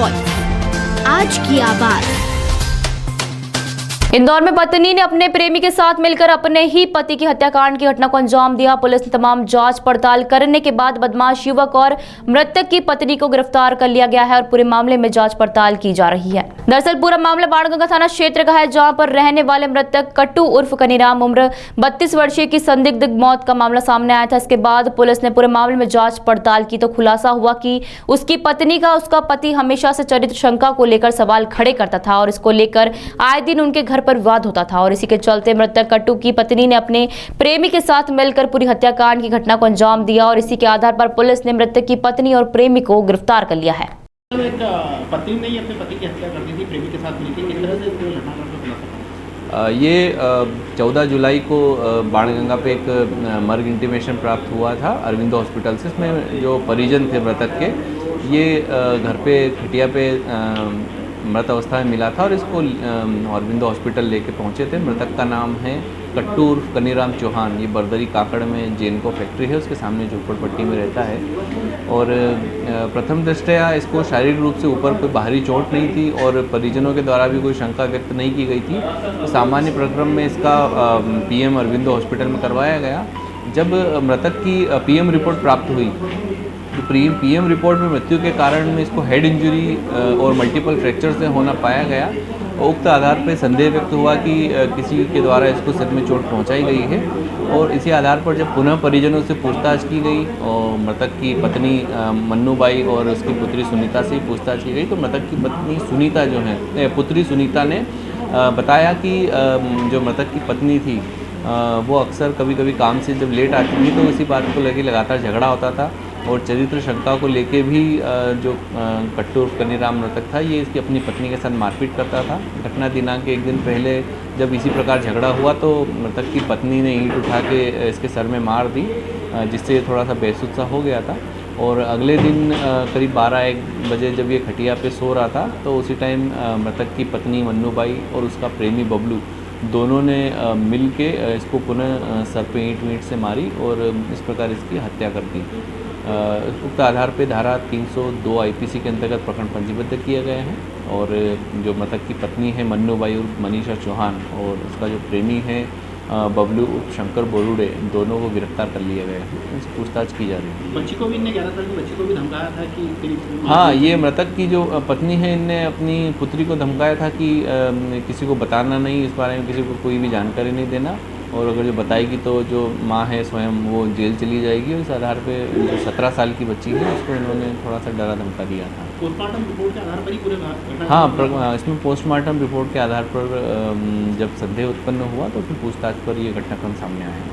Voice, आज की आवाज। इंदौर में पत्नी ने अपने प्रेमी के साथ मिलकर अपने ही पति की हत्याकांड की घटना को अंजाम दिया। पुलिस ने तमाम जांच पड़ताल करने के बाद बदमाश युवक और मृतक की पत्नी को गिरफ्तार कर लिया गया है और पूरे मामले में जांच पड़ताल की जा रही है। दरअसल पूरा मामला बाणगंगा थाना क्षेत्र का है, जहां पर रहने वाले मृतक कट्टू उर्फ कनीराम उम्र 32 वर्षीय की संदिग्ध मौत का मामला सामने आया था। इसके बाद पुलिस ने पूरे मामले में जांच पड़ताल की तो खुलासा हुआ कि उसकी पत्नी का उसका पति हमेशा से चरित्र शंका को लेकर सवाल खड़े करता था और इसको लेकर आए दिन उनके घर पर विवाद होता था और इसी के चलते मृतक कट्टू की पत्नी ने अपने प्रेमी के साथ मिलकर पूरी हत्याकांड की घटना को अंजाम दिया और इसी के आधार पर पुलिस ने मृतक की पत्नी और प्रेमी को गिरफ्तार कर लिया है। एक पत्नी ने ही अपने पति की हत्या कर दी थी प्रेमी के साथ मिलकर, किस तरह से इसको घटना का खुलासा? ये 14 जुलाई को बाणगंगा पे एक मर्ग इंटीमेशन प्राप्त हुआ था अरविंदो हॉस्पिटल से। इसमें जो परिजन थे मृतक के, ये घर पे खटिया पे मृत अवस्था में मिला था और इसको अरविंदो हॉस्पिटल लेके पहुंचे थे। मृतक का नाम है कट्टू उर्फ कनीराम चौहान। ये बरदरी काकड़ में जेनको फैक्ट्री है, उसके सामने झोपड़पट्टी में रहता है। और प्रथम दृष्टया इसको शारीरिक रूप से ऊपर कोई बाहरी चोट नहीं थी और परिजनों के द्वारा भी कोई शंका व्यक्त नहीं की गई थी। तो सामान्य प्रक्रम में इसका पीएम अरविंदो हॉस्पिटल में करवाया गया। जब मृतक की पीएम रिपोर्ट प्राप्त हुई तो पीएम रिपोर्ट में मृत्यु के कारण में इसको हेड इंजरी और मल्टीपल फ्रैक्चर से होना पाया गया। उक्त आधार पर संदेह व्यक्त हुआ कि किसी के द्वारा इसको सिर में चोट पहुंचाई गई है और इसी आधार पर जब पुनः परिजनों से पूछताछ की गई और मृतक की पत्नी मन्नूबाई और उसकी पुत्री सुनीता से पूछताछ की गई तो मृतक की पत्नी सुनीता जो है पुत्री सुनीता ने बताया कि जो मृतक की पत्नी थी वो अक्सर कभी कभी काम से जब लेट आती थी तो इसी बात को लेकर लगातार झगड़ा होता था और चरित्र शंका को लेके भी जो कट्टू कनीराम मृतक था ये इसकी अपनी पत्नी के साथ मारपीट करता था। घटना दिनांक के एक दिन पहले जब इसी प्रकार झगड़ा हुआ तो मृतक की पत्नी ने ईंट उठा के इसके सर में मार दी, जिससे थोड़ा सा बेसुध सा हो गया था। और अगले दिन करीब 12-1 बजे जब ये खटिया पे सो रहा था तो उसी टाइम मृतक की पत्नी मन्नूबाई और उसका प्रेमी बबलू दोनों ने मिल के इसको पुनः सर पे ईंट वींट से मारी और इस प्रकार इसकी हत्या कर दी। उक्त आधार पे धारा 302 आईपीसी के अंतर्गत प्रकरण पंजीबद्ध किए गए हैं और जो मृतक की पत्नी है मन्नूबाई उर्फ मनीषा चौहान और उसका जो प्रेमी है बबलू उर्फ शंकर बोरुडे, दोनों को गिरफ्तार कर लिए गए हैं। इनसे पूछताछ की जा रही है। बच्ची को भी इनने 11 साल की बच्ची को भी धमकाया था कि हाँ, ये मृतक की जो पत्नी है इनने अपनी पुत्री को धमकाया था कि किसी को बताना नहीं, इस बारे में किसी को कोई भी जानकारी नहीं देना और अगर जो बताएगी तो जो माँ है स्वयं वो जेल चली जाएगी। इस आधार पे जो 17 साल की बच्ची है उसको इन्होंने थोड़ा सा डरा धमका दिया था। पोस्टमार्टम रिपोर्ट के आधार पर ही पूरे हाँ, इसमें पोस्टमार्टम रिपोर्ट के आधार पर जब संदेह उत्पन्न हुआ तो फिर पूछताछ पर ये घटनाक्रम सामने आया।